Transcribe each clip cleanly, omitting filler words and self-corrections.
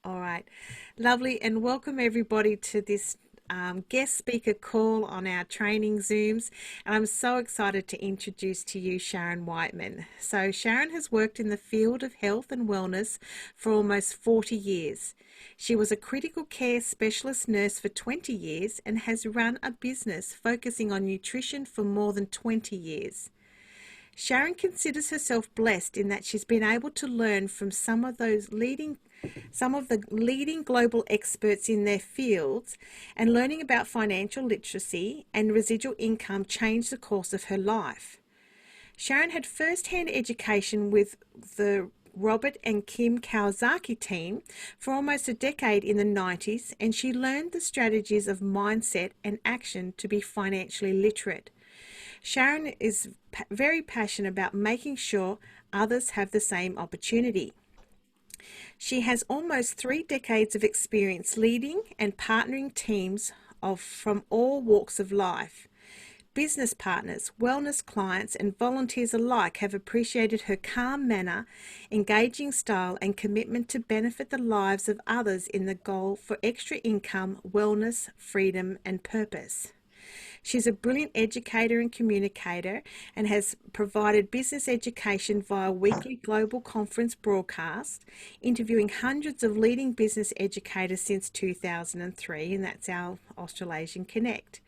All right. Lovely. And welcome everybody to this guest speaker call on our training Zooms. And I'm so excited to introduce to you Sharon Whiteman. So, Sharon has worked in the field of health and wellness for almost 40 years. She was a critical care specialist nurse for 20 years and has run a business focusing on nutrition for more than 20 years. Sharon considers herself blessed in that she's been able to learn from some of the leading global experts in their fields, and learning about financial literacy and residual income changed the course of her life. Sharon had first-hand education with the Robert and Kim Kawasaki team for almost a decade in the 90s, and she learned the strategies of mindset and action to be financially literate. Sharon is very passionate about making sure others have the same opportunity. She has almost 3 decades of experience leading and partnering teams from all walks of life. Business partners, wellness clients, and volunteers alike have appreciated her calm manner, engaging style, and commitment to benefit the lives of others in the goal for extra income, wellness, freedom, and purpose. She's a brilliant educator and communicator and has provided business education via weekly global conference broadcasts, interviewing hundreds of leading business educators since 2003, and that's our Australasian Connect.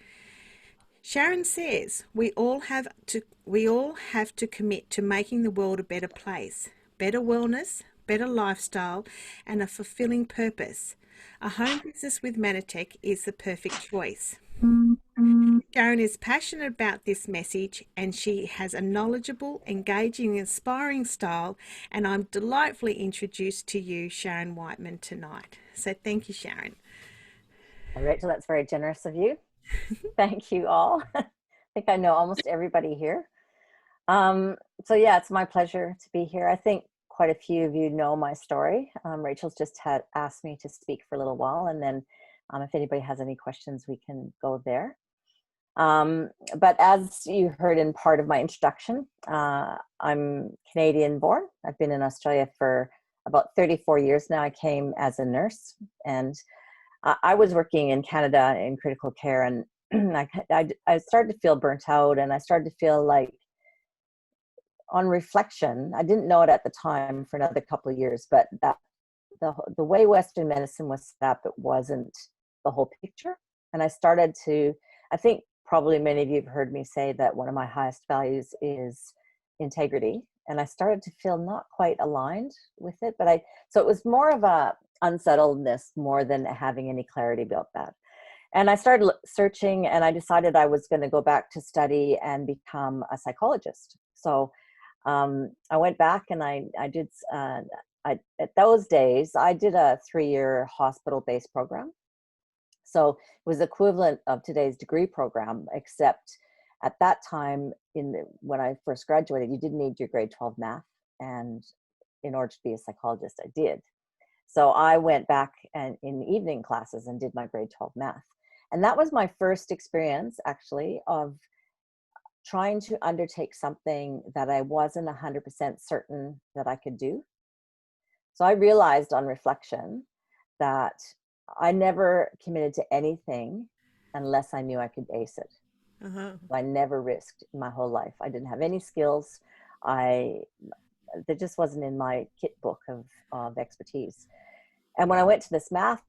Sharon says we all have to commit to making the world a better place, better wellness, better lifestyle, and a fulfilling purpose. A home business with Mannatech is the perfect choice. Sharon is passionate about this message, and she has a knowledgeable, engaging, inspiring style, and I'm delightfully introduced to you, Sharon Whiteman, tonight. So thank you, Sharon. Rachel, that's very generous of you. Thank you all. I think I know almost everybody here. So yeah, it's my pleasure to be here. I think quite a few of you know my story. Rachel's just had asked me to speak for a little while, and then if anybody has any questions, we can go there. But as you heard in part of my introduction, I'm Canadian born. I've been in Australia for about 34 years now. I came as a nurse, and I was working in Canada in critical care, and I started to feel burnt out, and I started to feel like, on reflection, I didn't know it at the time for another couple of years, but that the way Western medicine was set up, it wasn't the whole picture. And I started to, I think probably many of you have heard me say that one of my highest values is integrity. And I started to feel not quite aligned with it, so it was more of a unsettledness more than having any clarity about that. And I started searching, and I decided I was going to go back to study and become a psychologist. So I went back and I did, at those days, I did a 3-year hospital-based program. So it was equivalent of today's degree program, except at that time, when I first graduated, you didn't need your grade 12 math. And in order to be a psychologist, I did. So I went back and in evening classes and did my grade 12 math. And that was my first experience, actually, of trying to undertake something that I wasn't 100% certain that I could do. So I realized on reflection that I never committed to anything unless I knew I could ace it. Uh-huh. I never risked in my whole life. I didn't have any skills. That just wasn't in my kit book of expertise. And when I went to this math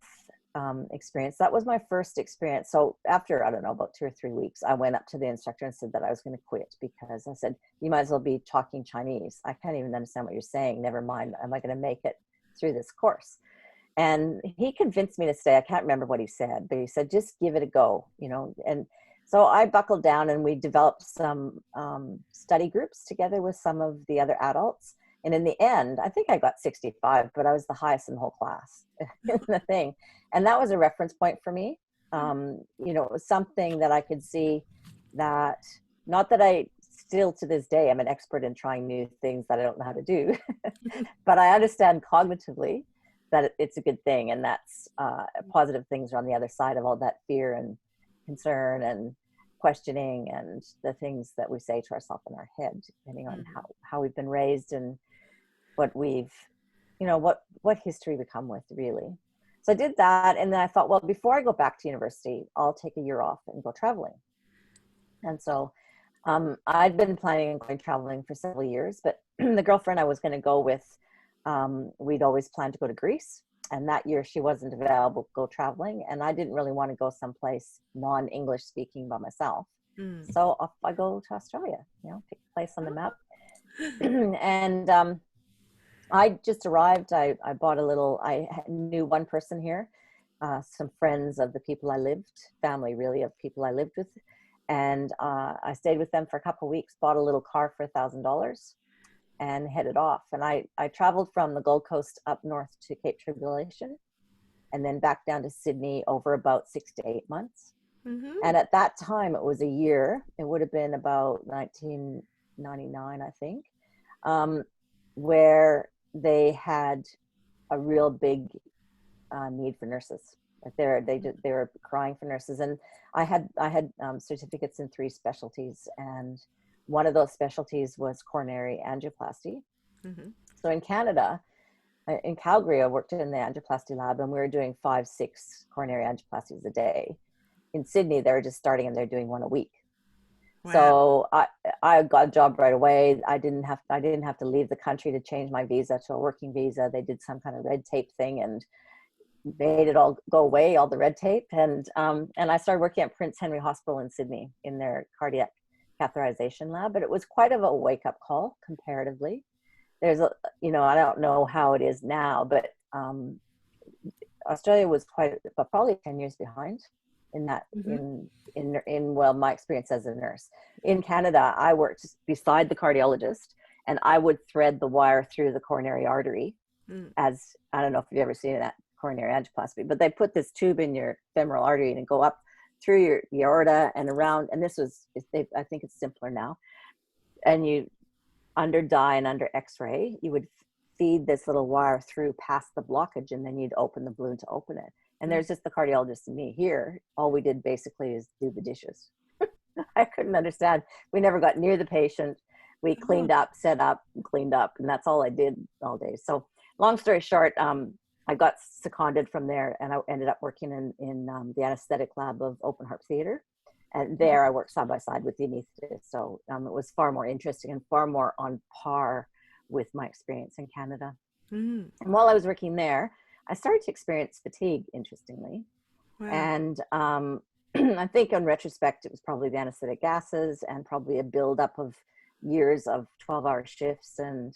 experience, that was my first experience. So after, I don't know, about 2 or 3 weeks, I went up to the instructor and said that I was going to quit, because I said, you might as well be talking Chinese. I can't even understand what you're saying. Never mind, am I going to make it through this course? And he convinced me to stay. I can't remember what he said, but he said, just give it a go, And so I buckled down, and we developed some study groups together with some of the other adults. And in the end, I think I got 65, but I was the highest in the whole class in the thing. And that was a reference point for me. It was something that I could see that, not that I still to this day, I'm an expert in trying new things that I don't know how to do, but I understand cognitively that it's a good thing. And that's positive things are on the other side of all that fear and concern and questioning and the things that we say to ourselves in our head, depending on how we've been raised and what we've what history we come with, really. So I did that, and then I thought, well, before I go back to university, I'll take a year off and go traveling. And so I'd been planning on going traveling for several years, but the girlfriend I was going to go with, we'd always planned to go to Greece. And that year she wasn't available to go traveling. And I didn't really want to go someplace non-English speaking by myself. So off I go to Australia, pick a place on the map. And I just arrived. I bought I knew one person here, some friends of the people I lived, family really of people I lived with. And I stayed with them for a couple of weeks, bought a little car for $1,000 and headed off. And I traveled from the Gold Coast up north to Cape Tribulation and then back down to Sydney over about 6 to 8 months. And at that time, it was a year. It would have been about 1999, I think, where they had a real big need for nurses. Like they were crying for nurses, and I had certificates in 3 specialties, and one of those specialties was coronary angioplasty. So in Canada, in Calgary, I worked in the angioplasty lab, and we were doing 5-6 coronary angioplasties a day. In Sydney, they were just starting, and they're doing 1 a week. Wow. So I got a job right away. I didn't have to leave the country to change my visa to a working visa. They did some kind of red tape thing and made it all go away, all the red tape. And I started working at Prince Henry Hospital in Sydney in their cardiac catheterization lab. But it was quite of a wake-up call comparatively. There's I don't know how it is now, but Australia was probably 10 years behind in that, in my experience as a nurse. In Canada, I worked beside the cardiologist, and I would thread the wire through the coronary artery as, I don't know if you've ever seen that coronary angioplasty, but they put this tube in your femoral artery and go up through your aorta and around, and I think it's simpler now. And you, under dye and under x-ray, you would feed this little wire through past the blockage, and then you'd open the balloon to open it. And there's just the cardiologist and me. Here, all we did basically is do the dishes. I couldn't understand. We never got near the patient. We cleaned up, set up, and cleaned up, and that's all I did all day. So long story short, I got seconded from there, and I ended up working in the anesthetic lab of Open Heart Theatre. And there I worked side by side with the anesthetist. So it was far more interesting and far more on par with my experience in Canada. And while I was working there, I started to experience fatigue, interestingly. Wow. And I think in retrospect, it was probably the anesthetic gases and probably a buildup of years of 12-hour shifts. And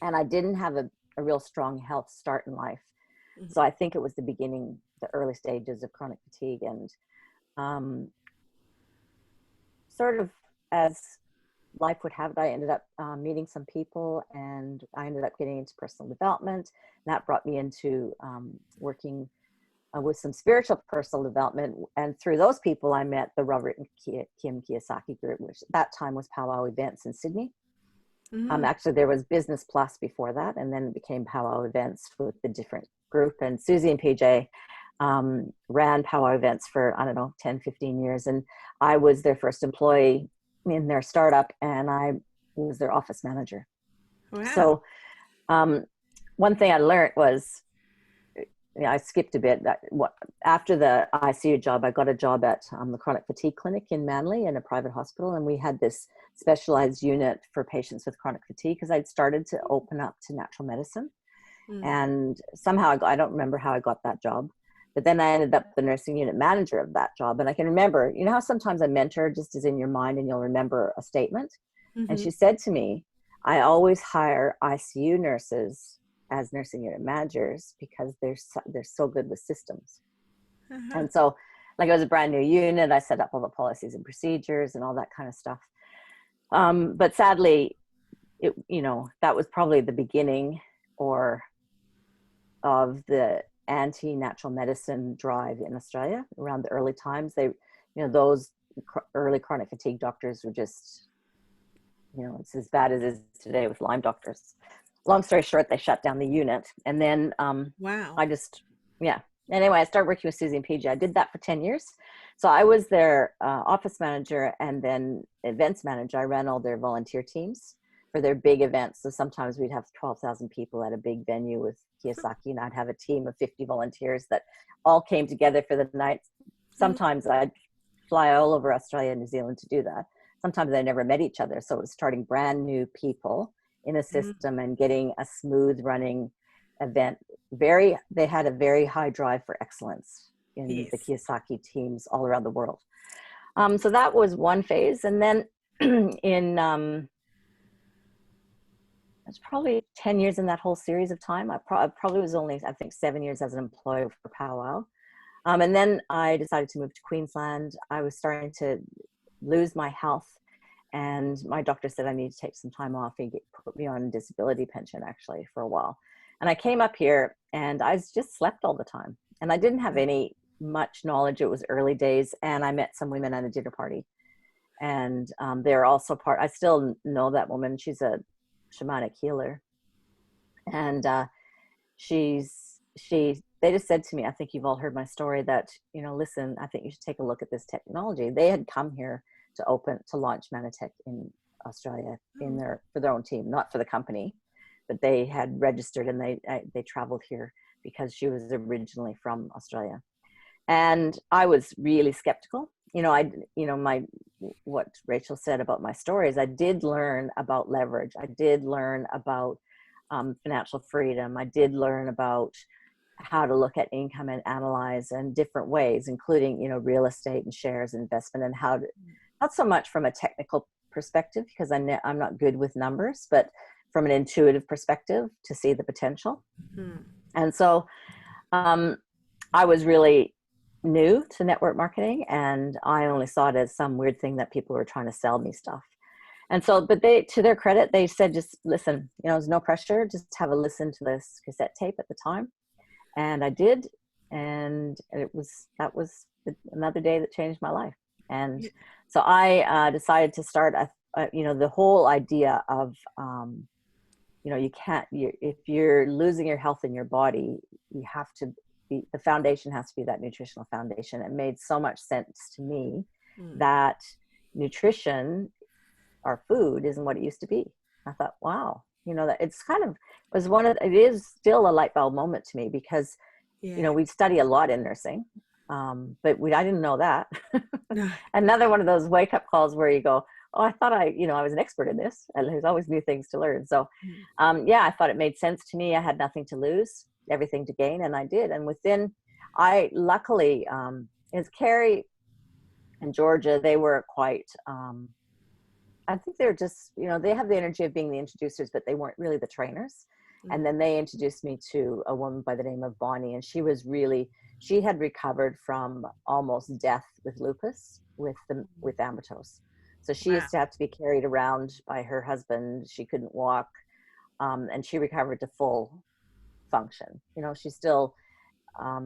I didn't have a real strong health start in life. So I think it was the early stages of chronic fatigue. And sort of as life would have it, I ended up meeting some people, and I ended up getting into personal development. And that brought me into working with some spiritual personal development. And through those people, I met the Robert and Kim Kiyosaki group, which at that time was Powwow Events in Sydney. Actually, there was Business Plus before that, and then it became Powwow Events with the different group. And Susie and PJ ran Powwow Events for, I don't know, 10, 15 years. And I was their first employee in their startup, and I was their office manager. Wow. So one thing I learned was, I skipped a bit. After the ICU job, I got a job at the chronic fatigue clinic in Manly in a private hospital. And we had this specialized unit for patients with chronic fatigue because I'd started to open up to natural medicine. And somehow I don't remember how I got that job. But then I ended up the nursing unit manager of that job. And I can remember, how sometimes a mentor just is in your mind and you'll remember a statement. And she said to me, I always hire ICU nurses as nursing unit managers because they're so good with systems. And so, like, it was a brand new unit. I set up all the policies and procedures and all that kind of stuff. But sadly, that was probably the beginning of the anti-natural medicine drive in Australia around the early times. Those early chronic fatigue doctors were just, it's as bad as it is today with Lyme doctors. Long story short, they shut down the unit. And then wow. Anyway, I started working with Susie and PJ. I did that for 10 years. So I was their office manager and then events manager. I ran all their volunteer teams. for their big events. So sometimes we'd have 12,000 people at a big venue with Kiyosaki, and I'd have a team of 50 volunteers that all came together for the night. Sometimes I'd fly all over Australia and New Zealand to do that. Sometimes they never met each other. So it was starting brand new people in a system and getting a smooth running event. They had a very high drive for excellence in the Kiyosaki teams all around the world. So that was one phase. And then in, it's probably 10 years in that whole series of time. I probably was only, I think, 7 years as an employee for Powwow. And then I decided to move to Queensland. I was starting to lose my health, and my doctor said I need to take some time off and put me on disability pension actually for a while. And I came up here and I just slept all the time, and I didn't have any much knowledge. It was early days, and I met some women at a dinner party, and they're also I still know that woman. She's a shamanic healer, and they just said to me, I think you've all heard my story, that, you know, listen, I think you should take a look at this technology. They had come here to launch Mannatech in Australia for their own team, not for the company, but they had registered, and they traveled here because she was originally from Australia. And I was really skeptical. What Rachel said about my story is I did learn about leverage. I did learn about financial freedom. I did learn about how to look at income and analyze in different ways, including, you know, real estate and shares investment, and how to, not so much from a technical perspective, because I'm not good with numbers, but from an intuitive perspective to see the potential. And so I was really new to network marketing, and I only saw it as some weird thing that people were trying to sell me stuff. And so, but they, to their credit, they said, just listen, you know, there's no pressure, just have a listen to this cassette tape at the time. And I did, and that was another day that changed my life. And so I decided to start the whole idea of you know, if you're losing your health in your body, you have to be, the foundation has to be that nutritional foundation. It made so much sense to me that nutrition, our food, isn't what it used to be. I thought, wow, you know, that it's kind of it is still a light bulb moment to me, because you know, we study a lot in nursing, but I didn't know that. Another one of those wake up calls where you go, oh, I thought I was an expert in this, and there's always new things to learn. So I thought it made sense to me. I had nothing to lose, everything to gain, and I did. And luckily, as Carrie and Georgia, they were quite, I think they're just, you know, they have the energy of being the introducers, but they weren't really the trainers. And then they introduced me to a woman by the name of Bonnie, and she had recovered from almost death with lupus, with Ambatose. So she used to have to be carried around by her husband. She couldn't walk, and she recovered to full function. You know, she's still, I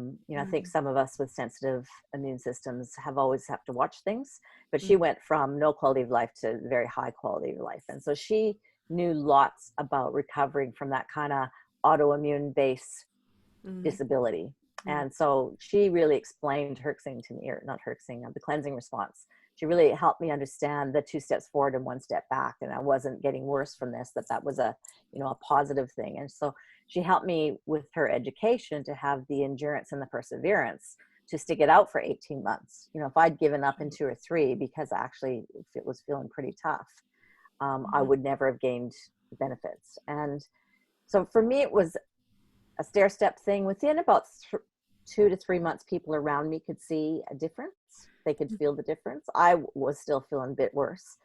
think some of us with sensitive immune systems always have to watch things, but she went from no quality of life to very high quality of life. And so she knew lots about recovering from that kind of autoimmune base disability. And so she really explained Herxing to me, or not Herxing, the cleansing response. She really helped me understand the 2 steps forward and 1 step back. And I wasn't getting worse from this, that was a positive thing. And so she helped me with her education to have the endurance and the perseverance to stick it out for 18 months. You know, if I'd given up in 2 or 3, because actually if it was feeling pretty tough, I would never have gained the benefits. And so for me, it was a stair-step thing. Within about 2 to 3 months, people around me could see a difference. They could feel the difference. I was still feeling a bit worse.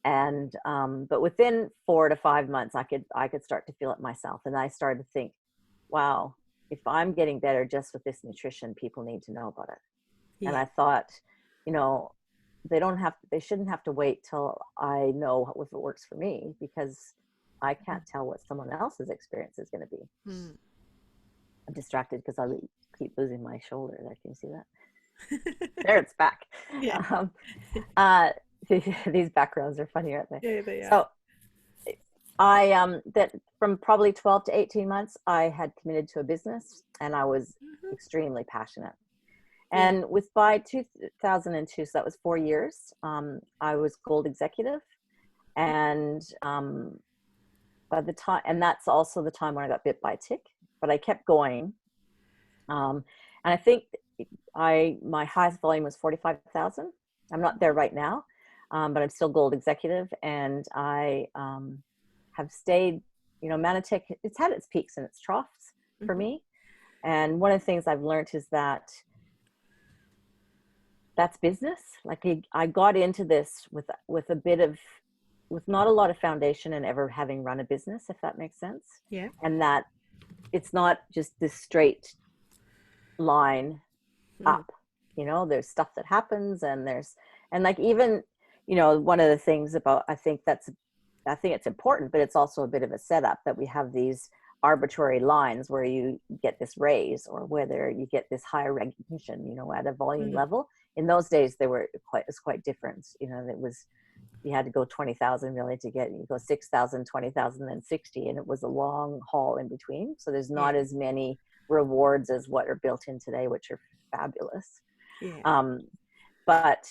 And, but within 4 to 5 months, I could start to feel it myself. And I started to think, wow, if I'm getting better just with this nutrition, people need to know about it. Yeah. And I thought, you know, they shouldn't have to wait till I know if it works for me, because I can't tell what someone else's experience is going to be. I'm distracted because I keep losing my shoulder. Can you see that? There, it's back. Yeah. These backgrounds are funny, aren't they? Yeah, they are. So that from probably 12 to 18 months, I had committed to a business, and I was extremely passionate. And by 2002, so that was 4 years, I was gold executive, and by the time, and that's also the time when I got bit by a tick, but I kept going. And I think my highest volume was 45,000. I'm not there right now, but I'm still gold executive, and I have stayed, Mannatech, it's had its peaks and its troughs for me. And one of the things I've learned is that that's business. Like I got into this with a bit of, with not a lot of foundation and ever having run a business, if that makes sense. Yeah. And that it's not just this straight line up, there's stuff that happens, and like, even, one of the things about, I think it's important, but it's also a bit of a setup that we have these arbitrary lines where you get this raise or whether you get this higher recognition, at a volume level. In those days, it's quite different. You had to go 20,000 really to get, you go 6,000, 20,000, then 60, and it was a long haul in between. So there's not as many rewards as what are built in today, which are fabulous. But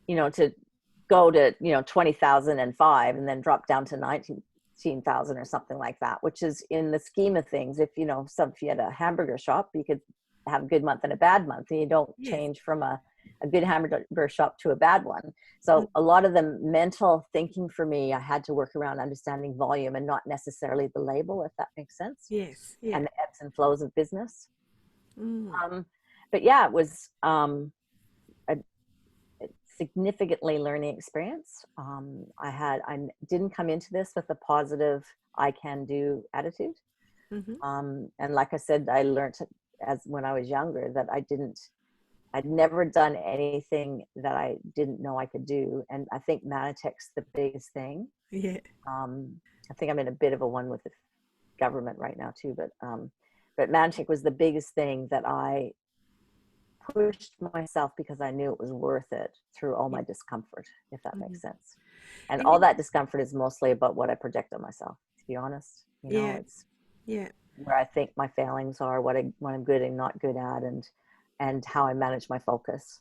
to go to 20,005 and then drop down to 19,000 or something like that, which is, in the scheme of things, if you had a hamburger shop, you could have a good month and a bad month, and you don't change from a good hamburger shop to a bad one. So a lot of the mental thinking for me, I had to work around understanding volume and not necessarily the label, if that makes sense. Yes. Yeah. And the ebbs and flows of business. But yeah, it was a significantly learning experience. I didn't come into this with a positive I can do attitude. And like I said, I learned when I was younger that I'd never done anything that I didn't know I could do. And I think Mannatech's the biggest thing. Yeah. I think I'm in a bit of a one with the government right now too, but Mannatech was the biggest thing that I pushed myself because I knew it was worth it through all my discomfort, if that makes sense. And all that discomfort is mostly about what I project on myself, to be honest. It's where I think my failings are, what I'm good and not good at, and how I manage my focus.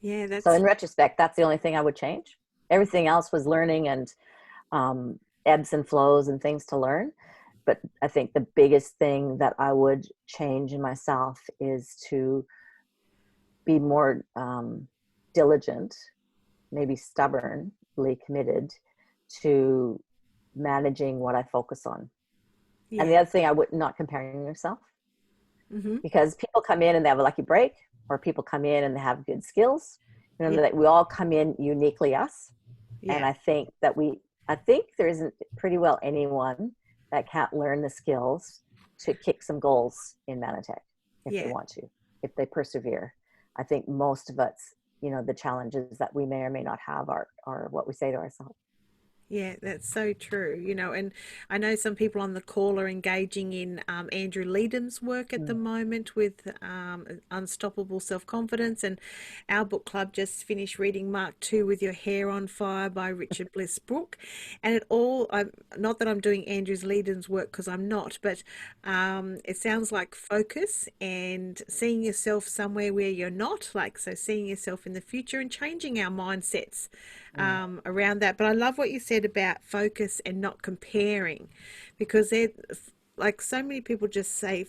So in retrospect, that's the only thing I would change. Everything else was learning and ebbs and flows and things to learn. But I think the biggest thing that I would change in myself is to be more diligent, maybe stubbornly committed to managing what I focus on. And the other thing, not comparing yourself. Because people come in and they have a lucky break, or people come in and they have good skills. That we all come in uniquely us. And I think there isn't pretty well anyone that can't learn the skills to kick some goals in Mannatech if they want to, if they persevere. I think most of us, the challenges that we may or may not have are what we say to ourselves. Yeah, that's so true. And I know some people on the call are engaging in Andrew Leadham's work at the moment with Unstoppable Self-Confidence, and our book club just finished reading Mark 2 with Your Hair on Fire by Richard Bliss Brooke. And not that I'm doing Andrew Leadham's work, because I'm not, but it sounds like focus and seeing yourself somewhere where you're not, so seeing yourself in the future and changing our mindsets around that. But I love what you said about focus and not comparing, because they're like, so many people just say,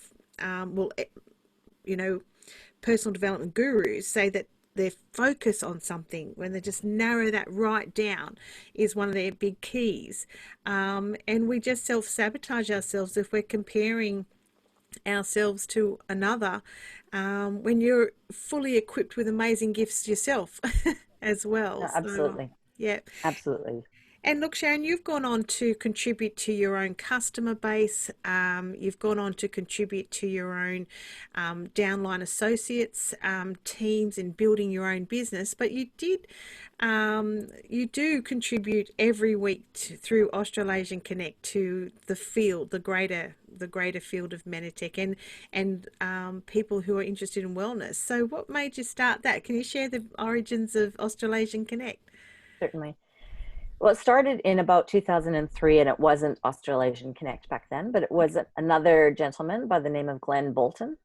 personal development gurus say that their focus on something, when they just narrow that right down, is one of their big keys. And we just self-sabotage ourselves if we're comparing ourselves to another, when you're fully equipped with amazing gifts yourself as well. Yeah, absolutely. So, absolutely. And look, Sharon, you've gone on to contribute to your own customer base. You've gone on to contribute to your own downline associates, teams, in building your own business. But you do contribute every week through Australasian Connect to the field, the greater field of Mannatech, and people who are interested in wellness. So, what made you start that? Can you share the origins of Australasian Connect? Certainly. Well, it started in about 2003, and it wasn't Australasian Connect back then, but it was another gentleman by the name of Glenn Bolton.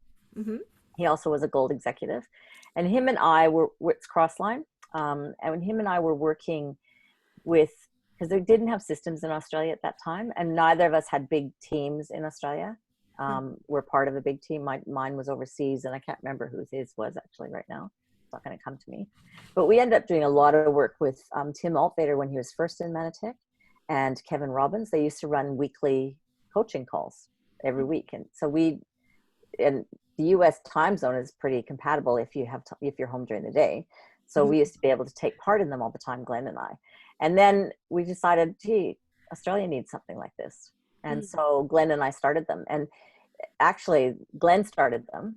He also was a gold executive, and him and I it's Crossline. And him and I were working with because they didn't have systems in Australia at that time, and neither of us had big teams in Australia. We're part of a big team. Mine was overseas, and I can't remember whose his was actually right now. It's not going to come to me. But we ended up doing a lot of work with Tim Altvader when he was first in Mannatech, and Kevin Robbins. They used to run weekly coaching calls every week, and so and the U.S. time zone is pretty compatible if you're home during the day. So we used to be able to take part in them all the time, Glenn and I. And then we decided, gee, Australia needs something like this. And so Glenn and I started them. And actually, Glenn started them.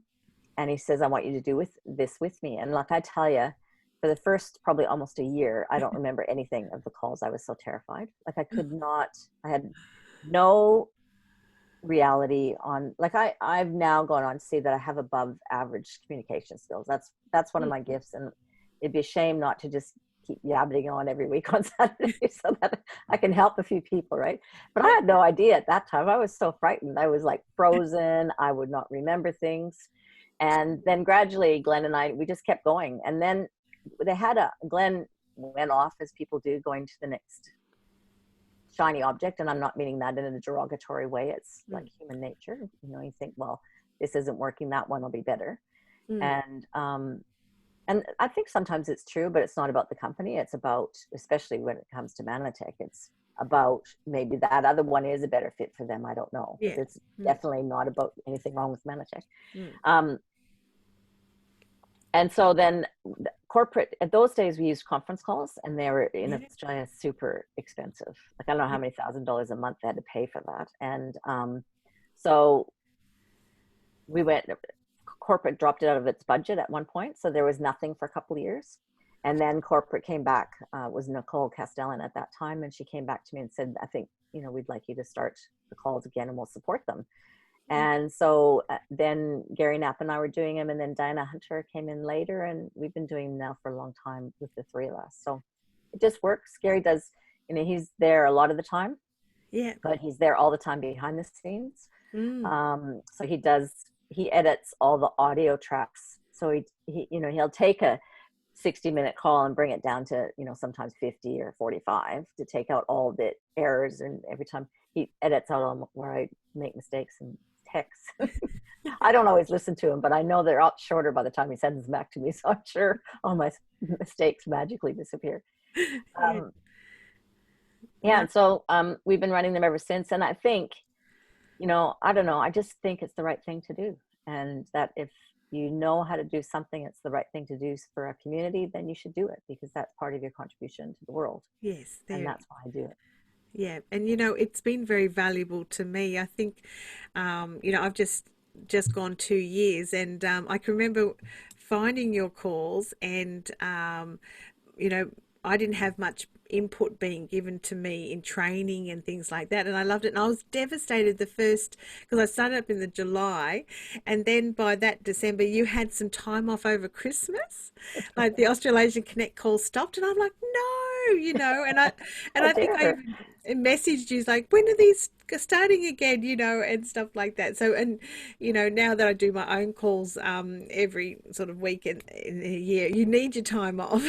And he says, I want you to do this with me. And like I tell you, for the first probably almost a year, I don't remember anything of the calls. I was so terrified. Like I had no reality on, like I've now gone on to see that I have above average communication skills. That's one of my gifts. And it'd be a shame not to just keep yabbing on every week on Saturday so that I can help a few people, right? But I had no idea at that time. I was so frightened. I was like frozen. I would not remember things. And then gradually Glenn and I, we just kept going. And then Glenn went off, as people do, going to the next shiny object. And I'm not meaning that in a derogatory way. It's like human nature. You think, well, this isn't working, that one will be better. And I think sometimes it's true, but it's not about the company. It's about, especially when it comes to Mannatech, it's about maybe that other one is a better fit for them. I don't know. Yeah. It's definitely not about anything wrong with Mannatech. And so then corporate, at those days, we used conference calls, and they were in Australia super expensive. Like, I don't know how many $1,000s a month they had to pay for that. And so we went, corporate dropped it out of its budget at one point. So there was nothing for a couple of years. And then corporate came back, was Nicole Castellan at that time. And she came back to me and said, I think, we'd like you to start the calls again and we'll support them. And so then Gary Knapp and I were doing them, and then Diana Hunter came in later, and we've been doing them now for a long time with the three of us. So it just works. Gary does, he's there a lot of the time, but he's there all the time behind the scenes. So he edits all the audio tracks. So he'll take a 60-minute call and bring it down to, sometimes 50 or 45 to take out all the errors. And every time he edits out on where I make mistakes and texts. I don't always listen to him, but I know they're out shorter by the time he sends them back to me. So I'm sure all my mistakes magically disappear. And so we've been running them ever since. And I think, I don't know, I just think it's the right thing to do. And that if you know how to do something, it's the right thing to do for a community, then you should do it, because that's part of your contribution to the world. Yes. And that's why I do it. Yeah. And, it's been very valuable to me. I think, I've just gone 2 years, and I can remember finding your calls, and, I didn't have much input being given to me in training and things like that, and I loved it. And I was devastated because I started up in the July, and then by that December you had some time off over Christmas, like the Australasian Connect call stopped, and I'm like, no, and I think I even messaged you like, when are these starting again, and stuff like that. So, and now that I do my own calls every sort of week in a year, you need your time off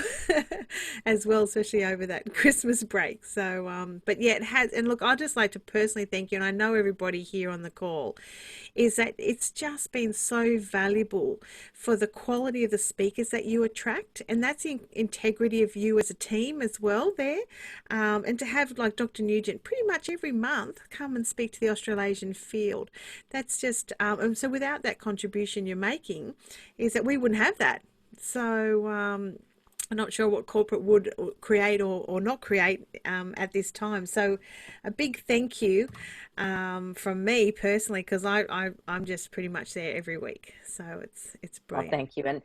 as well, especially over that Christmas break. So but yeah, it has. And look, I'd just like to personally thank you, and I know everybody here on the call, is that it's just been so valuable for the quality of the speakers that you attract, and that's the integrity of you as a team as well there, and to have like Dr. Nugent pretty much every month come and speak to the Australasian field. That's just so without that contribution you're making, is that we wouldn't have that. So I'm not sure what corporate would create or not create at this time. So a big thank you from me personally, because I'm just pretty much there every week. So it's brilliant. Well, thank you. And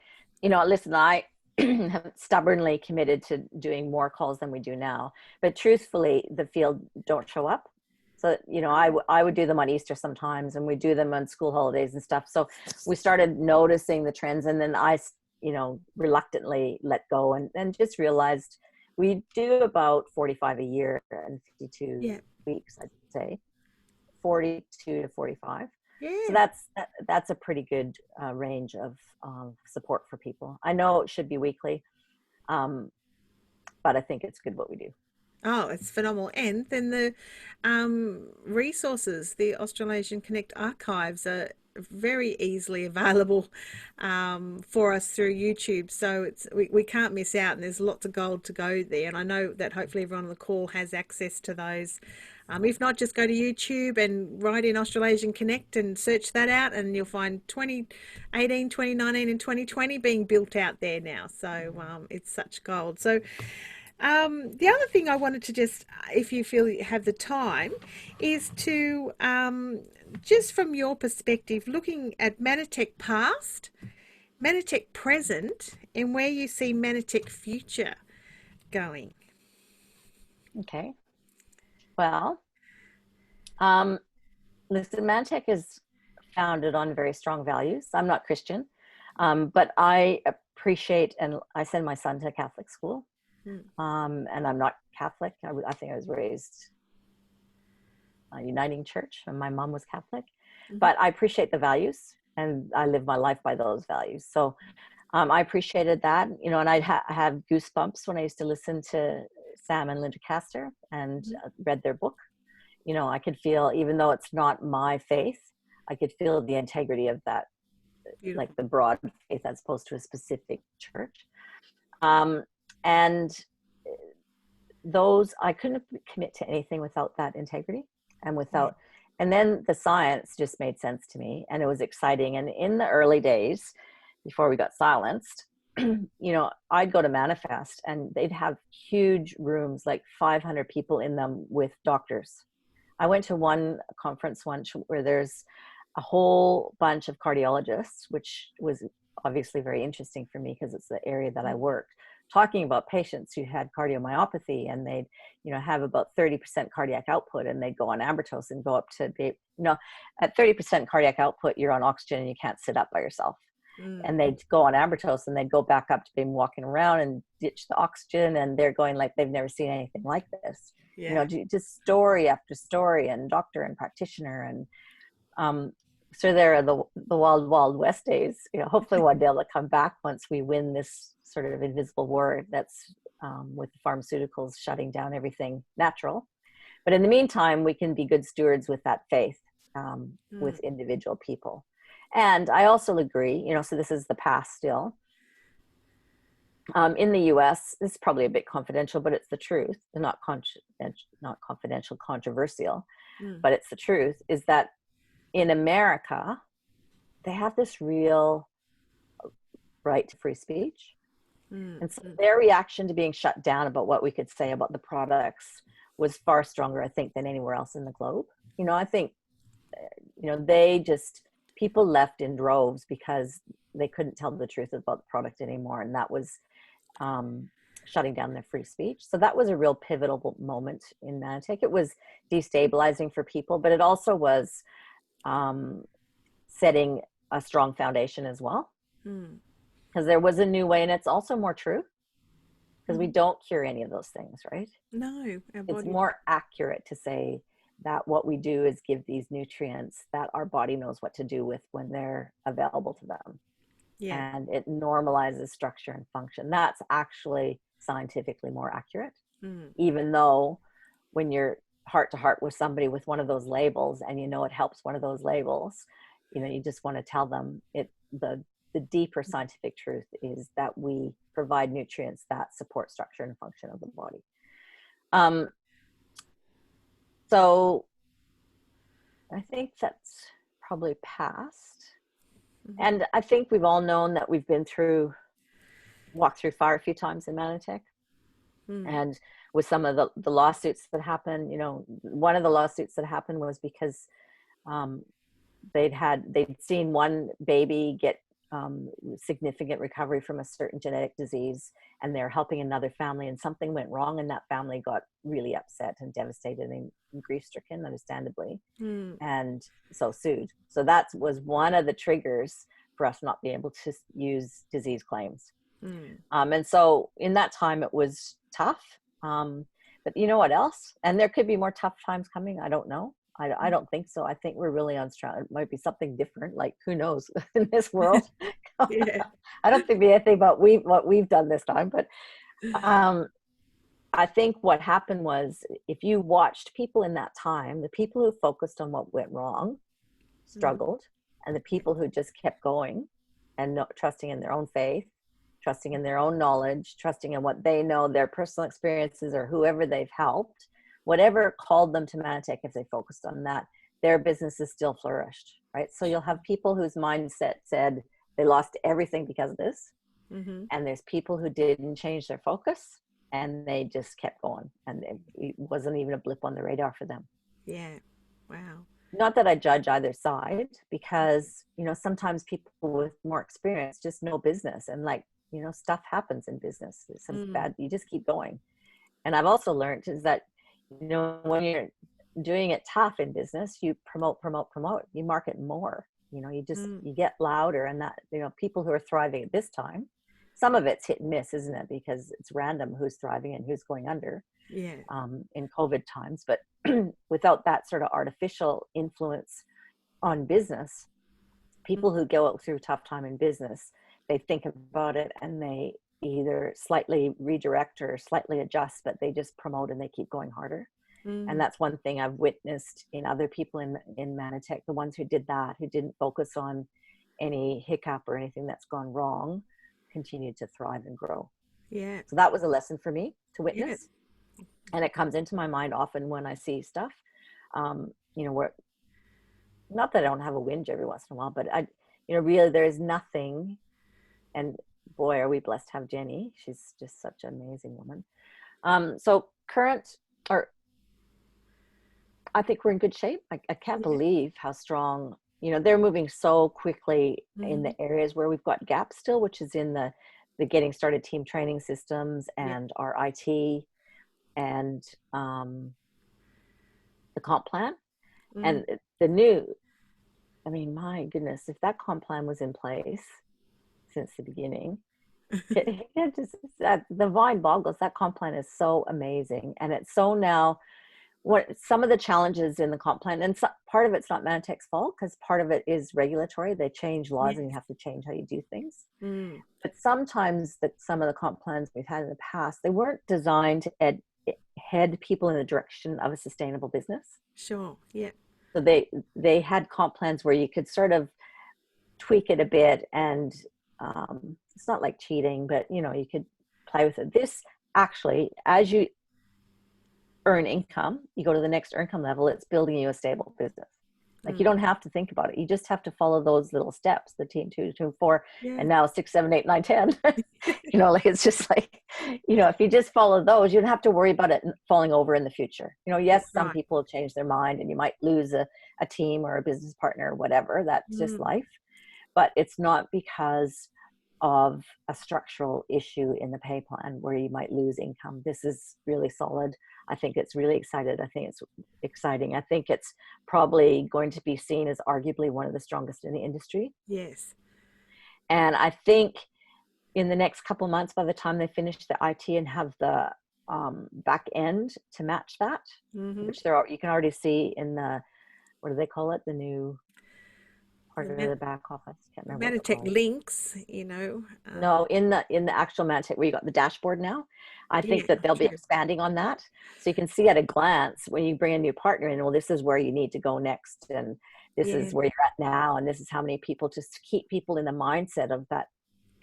listen, I have stubbornly committed to doing more calls than we do now, but truthfully the field don't show up. So I would do them on Easter sometimes, and we do them on school holidays and stuff. So we started noticing the trends, and then I reluctantly let go and just realized we do about 45 a year and 52 weeks, I'd say 42 to 45. So that's a pretty good range of support for people. I know it should be weekly, but I think it's good what we do. Oh, it's phenomenal. And then the resources, the Australasian Connect archives are very easily available for us through YouTube. So we can't miss out, and there's lots of gold to go there. And I know that hopefully everyone on the call has access to those. If not, just go to YouTube and write in Australasian Connect and search that out, and you'll find 2018, 2019, and 2020 being built out there now. So it's such gold. So the other thing I wanted to just, if you feel you have the time, is to just from your perspective, looking at Mannatech past, Mannatech present, and where you see Mannatech future going. Okay. Well, um, listen, Mannatech is founded on very strong values. I'm not Christian, but I appreciate, and I send my son to Catholic school. And I'm not Catholic. I think I was raised Uniting Church, and my mom was Catholic. But I appreciate the values, and I live my life by those values. So I appreciated that, and I'd have goosebumps when I used to listen to Sam and Linda Castor and read their book. I could feel, even though it's not my faith, I could feel the integrity of that, Beautiful. like the broad faith as opposed to a specific church. And those, I couldn't commit to anything without that integrity and without, and then the science just made sense to me, and it was exciting. And in the early days, before we got silenced, I'd go to Manifest and they'd have huge rooms, like 500 people in them with doctors. I went to one conference once where there's a whole bunch of cardiologists, which was obviously very interesting for me because it's the area that I worked, talking about patients who had cardiomyopathy, and they'd, have about 30% cardiac output, and they'd go on Ambertose and go up to be, at 30% cardiac output, you're on oxygen and you can't sit up by yourself. And they'd go on Ambertose and they'd go back up to being walking around and ditch the oxygen, and they're going like they've never seen anything like this. Just story after story, and doctor and practitioner, and so there are the wild west days. Hopefully one day they'll come back once we win this sort of invisible war that's with the pharmaceuticals shutting down everything natural. But in the meantime, we can be good stewards with that faith with individual people. And I also agree, so this is the past still. In the US, this is probably a bit confidential, but it's the truth, and not confidential, controversial, but it's the truth, is that in America, they have this real right to free speech. And so their reaction to being shut down about what we could say about the products was far stronger, I think, than anywhere else in the globe. I think, people left in droves because they couldn't tell the truth about the product anymore. And that was shutting down their free speech. So that was a real pivotal moment in Mannatech. It was destabilizing for people, but it also was setting a strong foundation as well. Because there was a new way, and it's also more true, because we don't cure any of those things, right? No. It's more accurate to say that what we do is give these nutrients that our body knows what to do with when they're available to them. Yeah. And it normalizes structure and function. That's actually scientifically more accurate, even though when you're heart to heart with somebody with one of those labels, and it helps one of those labels, you just want to tell them the deeper scientific truth is that we provide nutrients that support structure and function of the body. So I think that's probably past. And I think we've all known that we've walked through fire a few times in Mannatech. And with some of the lawsuits that happened, one of the lawsuits that happened was because they'd seen one baby get significant recovery from a certain genetic disease, and they're helping another family, and something went wrong, and that family got really upset and devastated and grief-stricken, understandably, and so sued. So that was one of the triggers for us not being able to use disease claims. And so in that time it was tough, but you know what else, and there could be more tough times coming. I don't know. I don't think so. I think we're really on strong. It might be something different, like who knows in this world. I don't think we anything about what we've done this time, but I think what happened was, if you watched people in that time, the people who focused on what went wrong Mm. struggled, and the Yeah. people who just kept going and trusting in their own faith, trusting in their own knowledge, trusting in what they know, their personal experiences, or whoever they've helped, whatever called them to Mannatech, if they focused on that, their businesses still flourished, right? So you'll have people whose mindset said they lost everything because of this, Mm-hmm. and there's people who didn't change their focus and they just kept going, and it wasn't even a blip on the radar for them. Yeah. Wow. Not that I judge either side, because sometimes people with more experience just know business, and like, stuff happens in business. There's some Mm. bad, you just keep going. And I've also learned is that when you're doing it tough in business, you promote, you market more. Mm. You get louder, and that people who are thriving at this time, some of it's hit and miss, isn't it? Because it's random who's thriving and who's going under, Yeah. in COVID times. But without that sort of artificial influence on business, Mm. people who go through a tough time in business, they think about it and they either slightly redirect or slightly adjust, but they just promote and they keep going harder. And Mm. that's one thing I've witnessed in other people in Mannatech, the ones who did that, who didn't focus on any hiccup or anything that's gone wrong, continued to thrive and grow. Yeah. So that was a lesson for me to Yeah. witness. And it comes into my mind often when I see stuff, where, not that I don't have a whinge every once in a while, but really there is nothing. And boy, are we blessed to have Jenny. She's just such an amazing woman. So I think we're in good shape. I can't Yeah. believe how strong, they're moving so quickly in Mm-hmm. the areas where we've got gaps still, which is in the getting started team training systems Yeah. and our IT, and the comp plan, Mm. and the new, I mean, my goodness, if that comp plan was in place since the beginning, it just, that the mind boggles. That comp plan is so amazing, and it's so now. What some of the challenges in the comp plan, and part of it's not Mannatech's fault, because part of it is regulatory. They change laws, and you Yes. have to change how you do things. Mm. But sometimes some of the comp plans we've had in the past, they weren't designed to head people in the direction of a sustainable business. Sure. Yeah. So they had comp plans where you could sort of tweak it a bit, and it's not like cheating, but you could play with it. This actually, as you earn income, you go to the next income level, it's building you a stable business. Like, you Mm. don't have to think about it. You just have to follow those little steps, the team 2, 2, 4, Yeah. and now 6, 7, 8, 9, 10. Like, it's just like, if you just follow those, you don't have to worry about it falling over in the future. Yes, That's some right. people change their mind and you might lose a team or a business partner or whatever. That's just Mm. life. But it's not because of a structural issue in the pay plan where you might lose income. This is really solid. I think it's really excited. I think it's exciting. I think it's probably going to be seen as arguably one of the strongest in the industry. Yes. And I think in the next couple of months, by the time they finish the IT and have the back end to match that, Mm-hmm. which you can already see in what do they call it? The new part of the back office. Can't remember what it's Mannatech called. links, No, in the actual Mannatech where you got the dashboard now, I think yeah, that they'll be true. expanding on that. So you can see at a glance when you bring a new partner in, well, this is where you need to go next, and this Yeah, is where you're at now, and this is how many people, just to keep people in the mindset of that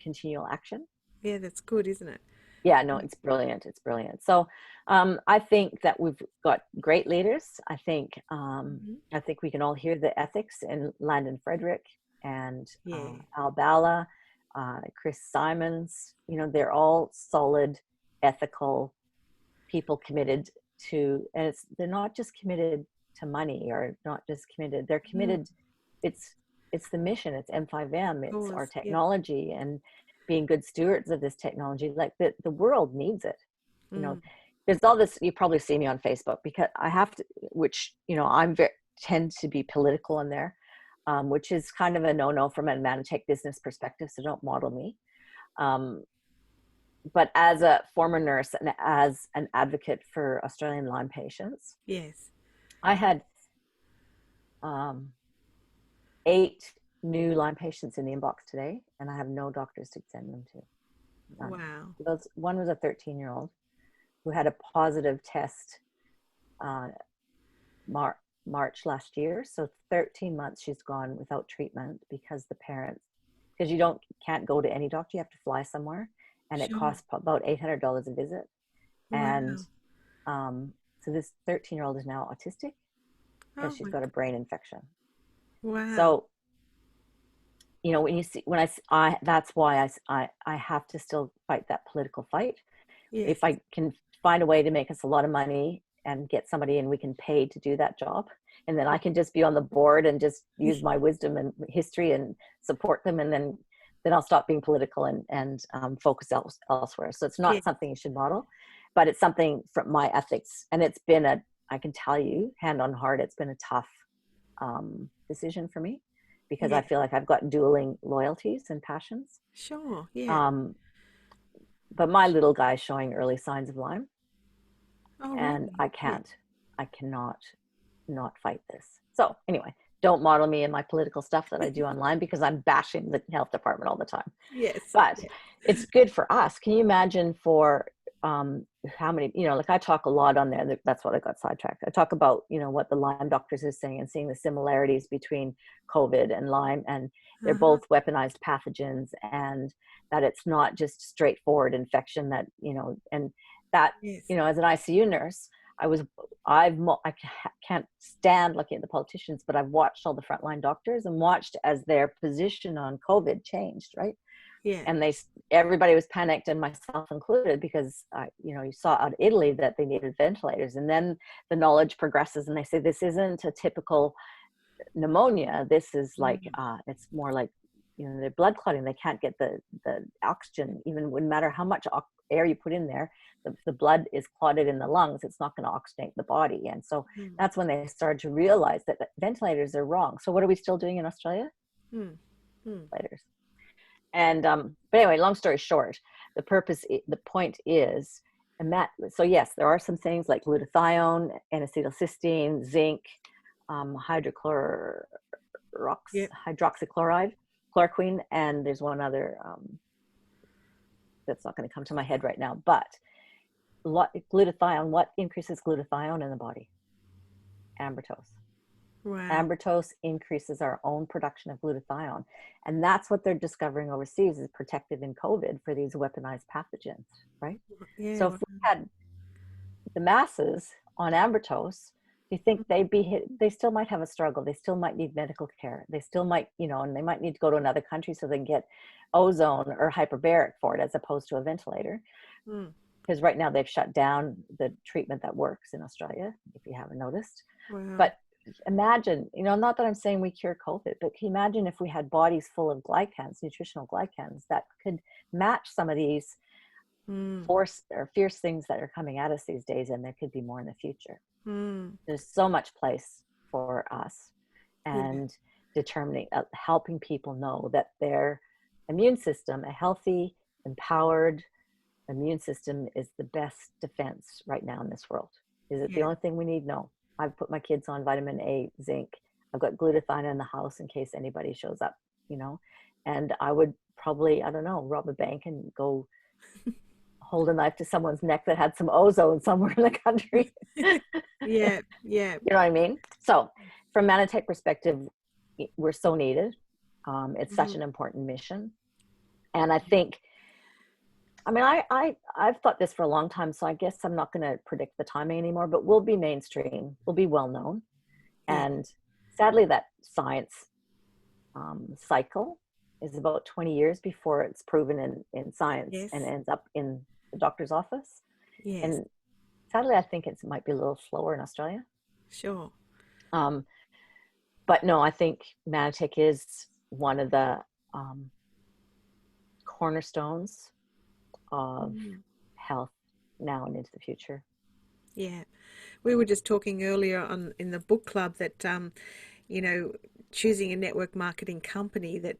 continual action. yeah, that's good, isn't it? Yeah, no, it's brilliant. It's brilliant. So I think that we've got great leaders. Mm-hmm. I think we can all hear the ethics in Landon Frederick and Yeah, Al Bala, Chris Simons. They're all solid, ethical people committed to, and they're not just committed to money, or not just committed. They're mm, committed. It's it's the mission. It's M5M. of It's our course. Yeah. technology, and being good stewards of this technology. Like, the world needs it. You know, Mm. there's all this. You probably see me on Facebook, because I have to, which I'm very tend to be political in there, which is kind of a no-no from a Mannatech business perspective. So don't model me. Um, but as a former nurse and as an advocate for Australian Lyme patients, Yes. I had um, 8 new Lyme patients in the inbox today, and I have no doctors to send them to. None. Wow. One was a 13-year-old. who had a positive test uh, March last year. So 13 months she's gone without treatment because the parents, because you can't go to any doctor, you have to fly somewhere, and it Sure. costs about $800 a visit. And Wow. so this 13-year-old is now autistic because Oh she's my, got a brain infection. wow. So, you know, when you see, when I that's why I have to still fight that political fight. Yes. If I can find a way to make us a lot of money and get somebody and we can pay to do that job, and then I can just be on the board and just use my wisdom and history and support them, and then I'll stop being political and focus elsewhere. So it's Yeah. not something you should model, but it's something from my ethics, and it's been I can tell you, hand on heart, it's been a tough decision for me, because I Yeah. feel like I've got dueling loyalties and passions. Sure. Yeah. Um, but my little guy is showing early signs of Lyme, Oh, and really? Yeah. I cannot not fight this. So anyway, don't model me in my political stuff that I do online, because I'm bashing the health department all the time. Yes. But Yeah. it's good for us. Can you imagine for how many, like I talk a lot on there. That's what I got sidetracked. I talk about, what the Lyme doctors are saying and seeing the similarities between COVID and Lyme, and they're Uh-huh. both weaponized pathogens, and that it's not just straightforward infection that, and that, Yes. as an ICU nurse, I can't stand looking at the politicians, but I've watched all the frontline doctors and watched as their position on COVID changed, right? Yeah. And everybody was panicked, and myself included, because you saw out of Italy that they needed ventilators, and then the knowledge progresses and they say this isn't a typical pneumonia. This is like Mm. it's more like, they're blood clotting. They can't get the oxygen, even no matter how much air you put in there. The blood is clotted in the lungs. It's not going to oxygenate the body. And so Mm. that's when they started to realize that ventilators are wrong. So what are we still doing in Australia? Mm. Mm. Ventilators. And but anyway, long story short, the point is, so yes, there are some things like glutathione, N-acetylcysteine, zinc, Yep. hydroxychloroquine, chloroquine, and there's one other that's not going to come to my head right now. But glutathione, what increases glutathione in the body? Ambrose. Wow. Ambrose increases our own production of glutathione. And that's what they're discovering overseas is protective in COVID for these weaponized pathogens, right? Yeah. So if Wow. we had the masses on Ambrose, do you think they'd be hit? They still might have a struggle. They still might need medical care. They still might, and they might need to go to another country so they can get ozone or hyperbaric for it, as opposed to a ventilator. Mm. Because right now they've shut down the treatment that works in Australia, if you haven't noticed. Wow. But imagine, not that I'm saying we cure COVID, but can you imagine if we had bodies full of glycans, nutritional glycans, that could match some of these Mm. fierce things that are coming at us these days, and there could be more in the future. Mm. There's so much place for us, Yeah. and helping people know that their immune system, a healthy, empowered immune system, is the best defense right now in this world. Is it the Yeah. only thing we need? No. I've put my kids on vitamin A, zinc. I've got glutathione in the house in case anybody shows up, and I would probably, I don't know, rob a bank and go hold a knife to someone's neck that had some ozone somewhere in the country. Yeah. Yeah. You know what I mean? So from Mannatech perspective, we're so needed. It's such Mm. an important mission. And I think, I've thought this for a long time, so I guess I'm not going to predict the timing anymore, but we'll be mainstream. We'll be well known. Yeah. And sadly, that science cycle is about 20 years before it's proven in science and Yes. ends up in the doctor's office. Yes. And sadly, I think it might be a little slower in Australia. Sure. Um, but no, I think Mannatech is one of the cornerstones of Mm. health now and into the future. Yeah. We were just talking earlier in the book club that you know, choosing a network marketing company that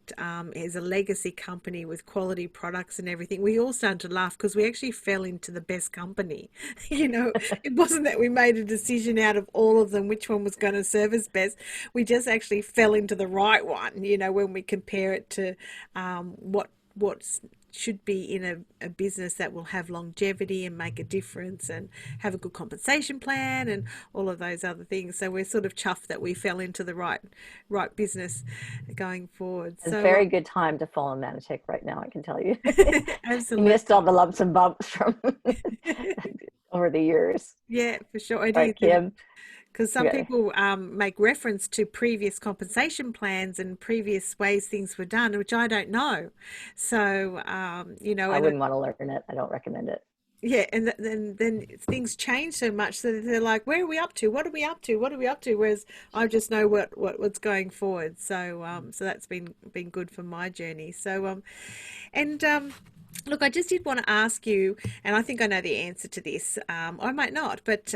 is a legacy company with quality products and everything, we all started to laugh because we actually fell into the best company. It wasn't that we made a decision out of all of them which one was going to serve us best. We just actually fell into the right one, when we compare it to what's should be in a business that will have longevity and make a difference and have a good compensation plan and all of those other things. So we're sort of chuffed that we fell into the right business going forward. It's a So very good time to follow Mannatech right now, I can tell you. You absolutely. missed all the lumps and bumps from over the years. Yeah, for sure it Right, is. Kim? Because some Yeah, people make reference to previous compensation plans and previous ways things were done, which I don't know. So, I wouldn't want to learn it. I don't recommend it. yeah, and then things change so much so that they're like, where are we up to? What are we up to? What are we up to? Whereas I just know what's going forward. So, so that's been good for my journey. So, and look, I just did want to ask you, and I think I know the answer to this. I might not, but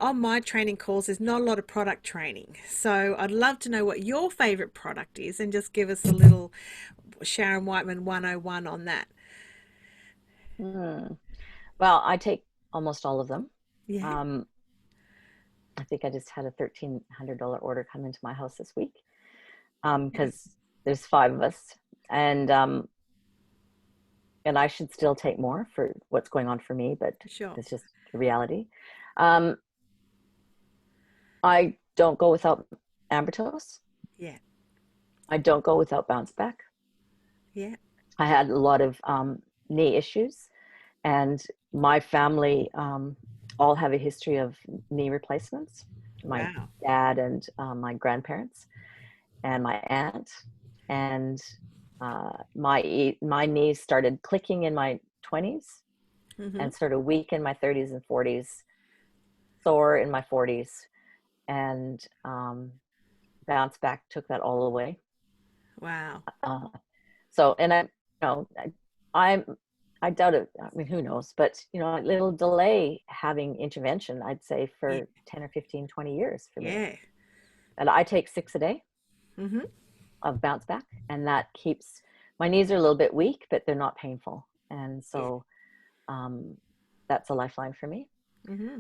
on my training calls, there's not a lot of product training. So I'd love to know what your favorite product is and just give us a little Sharon Whiteman 101 on that. Hmm. Well, I take almost all of them. Yeah. Um, I think I just had a $1,300 order come into my house this week because there's 5 of us, and I should still take more for what's going on for me, but Sure. it's just the reality. Um, I don't go without Ambertos. Yeah. I don't go without Bounce Back. Yeah. I had a lot of knee issues, and my family all have a history of knee replacements. My Wow. dad and my grandparents and my aunt, and my knees started clicking in my 20s Mm-hmm. and sort of weak in my 30s and 40s, sore in my 40s, and Bounce Back took that all away. Wow. Uh, so, and I, you know, I'm, I doubt it. I mean, who knows? But, it'll delay having intervention, I'd say, Yeah. for 10 or 15, 20 years for me. Yeah. And I take 6 a day Mm-hmm. of Bounce Back, and that keeps my knees are a little bit weak, but they're not painful. And Yeah. so that's a lifeline for me. Mm-hmm.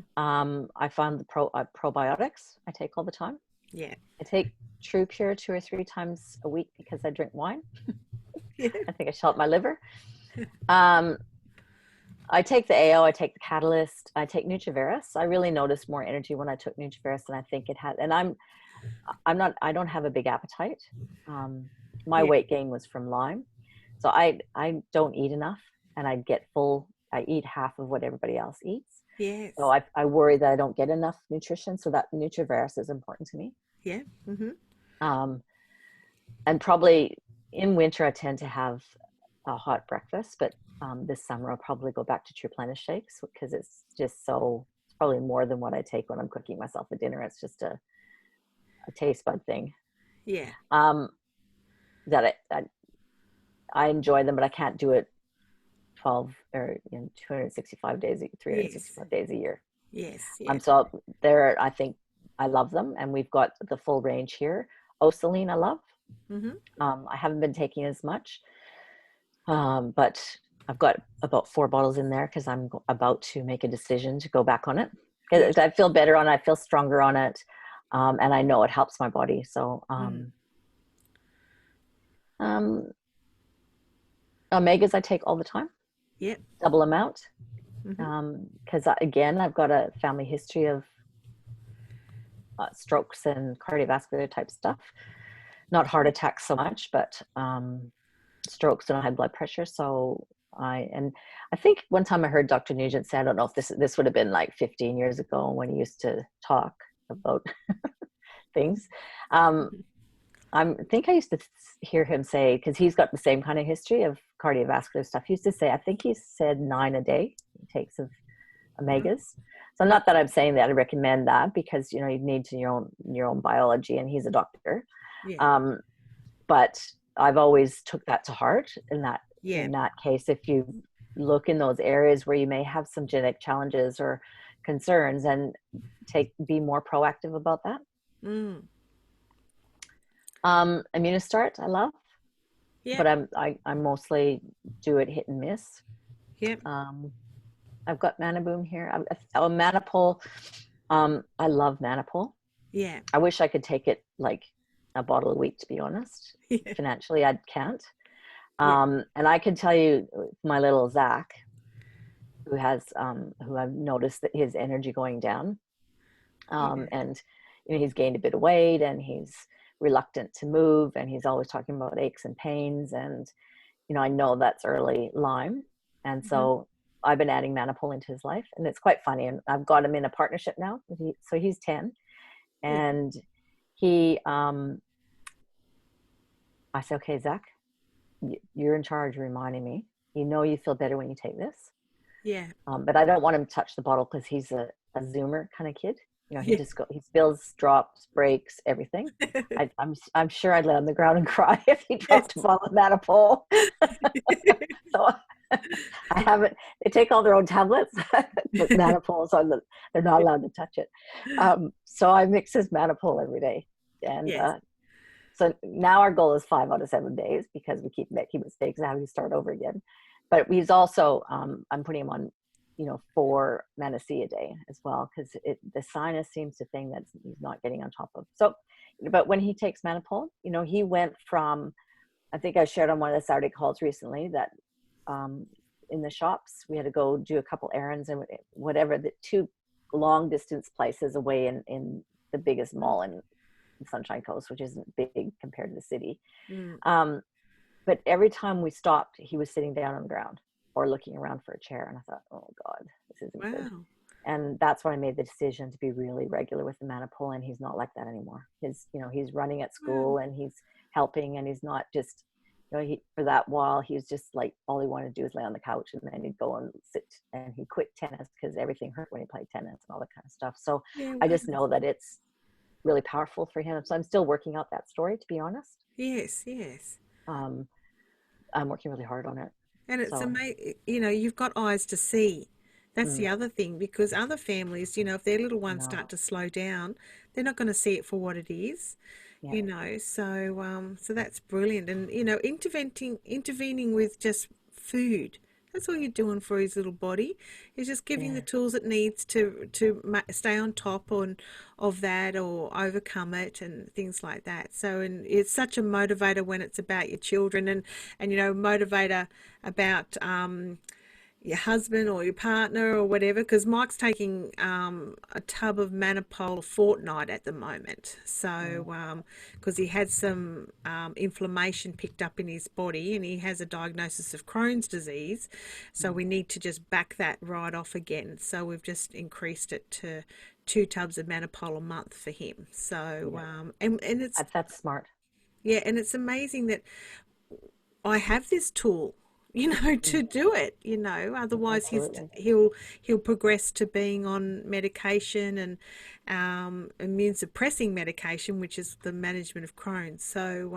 I found the probiotics I take all the time. Yeah. I take True Pure 2 or 3 times a week because I drink wine. Yeah. I think I should help my liver. Um, I take the AO, I take the Catalyst, I take Nutriveris. I really noticed more energy when I took Nutriveris than I think it had. And I don't have a big appetite. My Yeah. weight gain was from Lyme. So I don't eat enough, and I eat half of what everybody else eats. So Yes. I worry that I don't get enough nutrition. So that Nutriveris is important to me. Yeah. Mm-hmm. Um, and probably in winter, I tend to have a hot breakfast, but this summer I'll probably go back to True Plenish shakes because it's probably more than what I take when I'm cooking myself a dinner. It's just a taste bud thing. Yeah. Um, that I enjoy them, but I can't do it 12 or 265 days, Yes. 365 days a year. Yes. Yeah. So I think I love them, and we've got the full range here. Osaline, I love. Mm-hmm. I haven't been taking as much, but I've got about 4 bottles in there because I'm about to make a decision to go back on it. Yeah. I feel better on it. I feel stronger on it, and I know it helps my body. So omegas I take all the time, Yeah. double amount, Mm-hmm. because again I've got a family history of strokes and cardiovascular type stuff. Not heart attacks so much, but strokes and high blood pressure. So I think one time I heard Dr. Nugent say, I don't know if this would have been like 15 years ago when he used to talk about things. I think I used to hear him say, because he's got the same kind of history of cardiovascular stuff. He used to say, I think he said 9 a day he takes of omegas. So not that I'm saying that I recommend that, because you need to your own biology, and he's a doctor. Yeah. But I've always took that to heart in Yeah. that case. If you look in those areas where you may have some genetic challenges or concerns, and be more proactive about that. Mm. Immunostart I love, Yeah. but I mostly do it hit and miss. Yeah. I've got Manaboom here. Manipul. I love Manipul. Yeah. I wish I could take it like a bottle a week, to be honest. Yeah. Financially, I can't. Yeah. And I can tell you, my little Zach, who I've noticed that his energy going down, Yeah. and he's gained a bit of weight, and he's reluctant to move, and he's always talking about aches and pains, and I know that's early Lyme, and Hmm. so I've been adding Manipul into his life, and it's quite funny. And I've got him in a partnership now. So he's 10, Yeah. and he, I say, okay, Zach, you're in charge of reminding me. You feel better when you take this. Yeah. But I don't want him to touch the bottle because he's a zoomer kind of kid. He Yeah. just he spills, drops, breaks, everything. I'm sure I'd lay on the ground and cry if he dropped a Yes. bottle of Manipul. So I haven't. They take all their own tablets, but Manipul, so they're not allowed to touch it. So I mix his Manipul every day, and Yes. so now our goal is 5 out of 7 days because we keep making mistakes and having to start over again. But he's also, I'm putting him on, 4 Manasee a day as well, because the sinus seems to thing that he's not getting on top of. So, but when he takes Manipul, he went from, I think I shared on one of the Saturday calls recently that in the shops, we had to go do a couple errands and whatever, the 2 long distance places away in the biggest mall in Sunshine Coast, which isn't big compared to the city. Mm. But every time we stopped, he was sitting down on the ground or looking around for a chair. And I thought, oh God, this isn't good. Wow. And that's when I made the decision to be really regular with the Manipul. And he's not like that anymore. He's running at Wow. school and he's helping, and he's not just, for that while, he was just like, all he wanted to do is lay on the couch, and then he'd go and sit, and he quit tennis because everything hurt when he played tennis and all that kind of stuff. So Yeah. I Wow. just know that it's really powerful for him. So I'm still working out that story, to be honest. Yes. Yes. Um, I'm working really hard on it. And it's So, amazing, you've got eyes to see. That's the mm, other thing, because other families, if their little I ones know. start to slow down, they're not going to see it for what it is, Yeah. so that's brilliant. And, intervening with just food. That's all you're doing for his little body. Is just giving the Yeah. tools it needs to stay on top of that or overcome it and things like that. So, and it's such a motivator when it's about your children, and motivator about your husband or your partner or whatever, because Mike's taking a tub of Manipul a fortnight at the moment. Mm, So, because he had some inflammation picked up in his body, and he has a diagnosis of Crohn's disease. So mm, we need to just back that right off again. So we've just increased it to 2 tubs of Manipul a month for him. So, yeah. and it's, That's smart. yeah, and it's amazing that I have this tool, to Mm, do it, otherwise absolutely. he'll progress to being on medication and immune suppressing medication, which is the management of Crohn's. So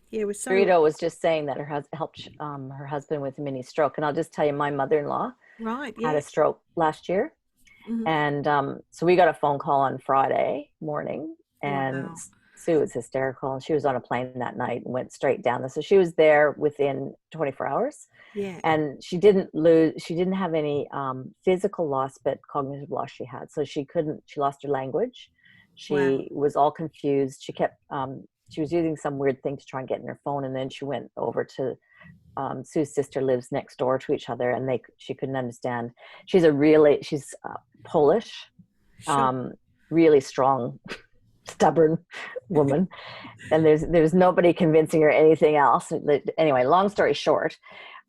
yeah, we're so Rita was just saying that helped her husband with a mini stroke. And I'll just tell you, my mother-in-law right. had Yeah. a stroke last year. Hmm. And so we got a phone call on Friday morning, and Wow. Sue was hysterical. And she was on a plane that night and went straight down. So she was there within 24 hours. Yeah. And she didn't have any physical loss, but cognitive loss she had. So she lost her language. Wow. She was all confused. She was using some weird thing to try and get in her phone. And then she went over to, Sue's sister lives next door to each other, and she couldn't understand. She's Polish, Sure. um, really strong, stubborn woman. And there's nobody convincing her anything else. Anyway, long story short,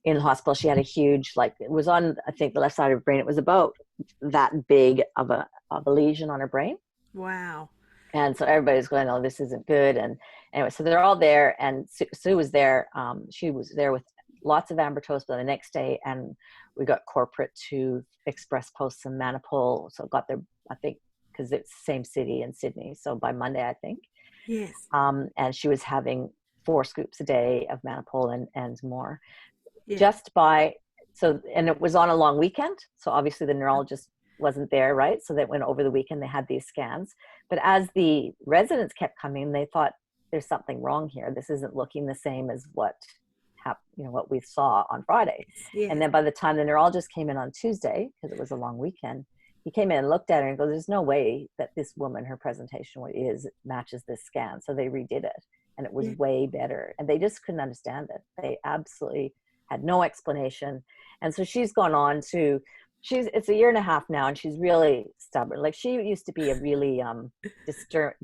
in the hospital, she had a huge, it was on, I think, the left side of her brain. It was about that big of a lesion on her brain. Wow. And so everybody's going, oh, this isn't good. And anyway, so they're all there, and Sue was there. She was there with lots of amber toast by the next day, and we got corporate to express post some Manipul. So got there, I think, because it's the same city in Sydney. So by Monday, I think. Yes. And she was having 4 scoops a day of Manipul and more. Yeah. And it was on a long weekend. So obviously the neurologist wasn't there, right? So that went over the weekend, they had these scans. But as the residents kept coming, they thought there's something wrong here. This isn't looking the same as what we saw on Friday. And Yes. then by the time the neurologist came in on Tuesday, because it was a long weekend, he came in and looked at her and goes, there's no way that this woman, her presentation matches this scan. So they redid it. and it was Yeah. way better. And they just couldn't understand it. They absolutely had no explanation. And so she's gone on to, it's a year and a half now, and she's really stubborn. Like, she used to be a really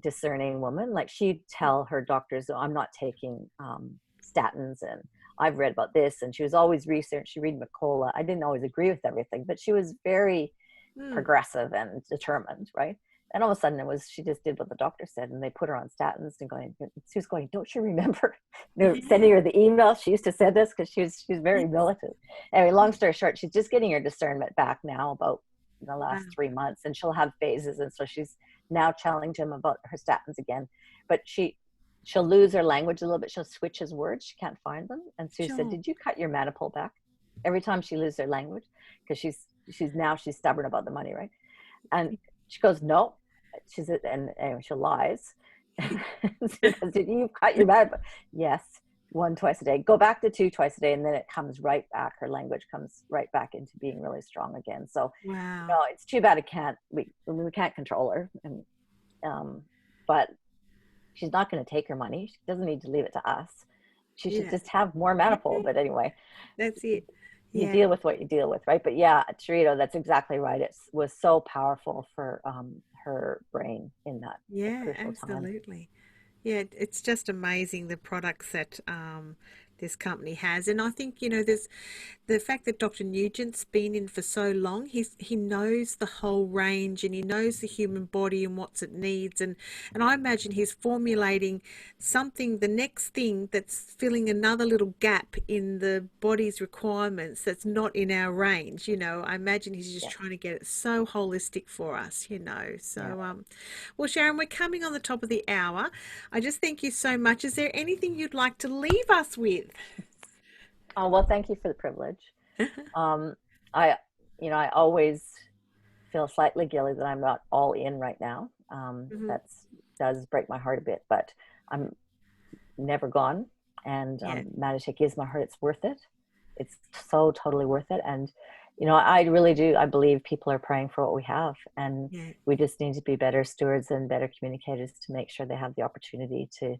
discerning woman. Like, she'd tell her doctors, oh, I'm not taking statins, and I've read about this. And she was always research. She read McCullough. I didn't always agree with everything, but she was very Mm. progressive and determined, right? And all of a sudden she just did what the doctor said, and they put her on statins, and she was going, don't you remember, Yeah. sending her the email? She used to say this because she's very militant. Anyway, long story short, she's just getting her discernment back now about the last Wow. 3 months, and she'll have phases. And so she's now challenging him about her statins again, but she'll lose her language a little bit. She'll switch his words. She can't find them. And Sue said, Sure. did you cut your Mannatech back? Every time she loses her language, because she's stubborn about the money, right? And she goes, no. And anyway, she lies. She goes, did you cut your Mannatech? Yes, 1 twice a day. Go back to 2 twice a day, and then it comes right back. Her language comes right back into being really strong again. So, Wow. no, it's too bad we can't control her, and but she's not going to take her money. She doesn't need to leave it to us. She should Yeah. just have more Yeah. Mannatech. But anyway, That's it. you Yeah. deal with what you deal with, right? But yeah, Charito, that's exactly right. It was so powerful for her brain in that Yeah, crucial time. absolutely. Yeah, it's just amazing the products that this company has. And I think, there's the fact that Dr. Nugent's been in for so long, he knows the whole range, and he knows the human body and what it needs. And I imagine he's formulating something, the next thing that's filling another little gap in the body's requirements that's not in our range. I imagine he's just Yeah, trying to get it so holistic for us. yeah. So, well, Sharon, we're coming on the top of the hour. I just thank you so much. Is there anything you'd like to leave us with? Oh, well, thank you for the privilege. Um, I, I always feel slightly guilty that I'm not all in right now. Mhm. That's does break my heart a bit, but I'm never gone. And Yeah, Mannatech is my heart. It's worth it. It's so totally worth it. And I really do. I believe people are praying for what we have, and yeah, we just need to be better stewards and better communicators to make sure they have the opportunity to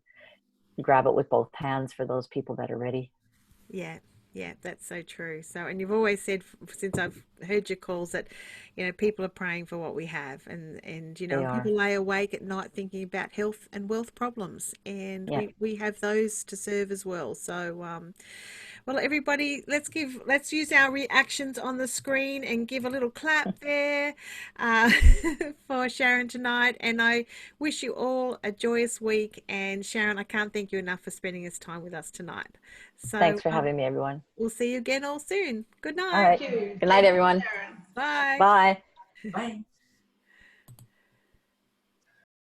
grab it with both hands for those people that are ready. yeah, yeah, that's so true. So, and you've always said, since I've heard your calls, that, people are praying for what we have, and They are. people lay awake at night thinking about health and wealth problems, and Yeah. we have those to serve as well. So, well, everybody, let's use our reactions on the screen and give a little clap there uh, for Sharon tonight. And I wish you all a joyous week. And Sharon, I can't thank you enough for spending this time with us tonight. So Thanks for having me, everyone. we'll see you again all soon. Good All night. right. Thank you. Good night, Thank you, everyone. Sharon. Bye. Bye. Bye.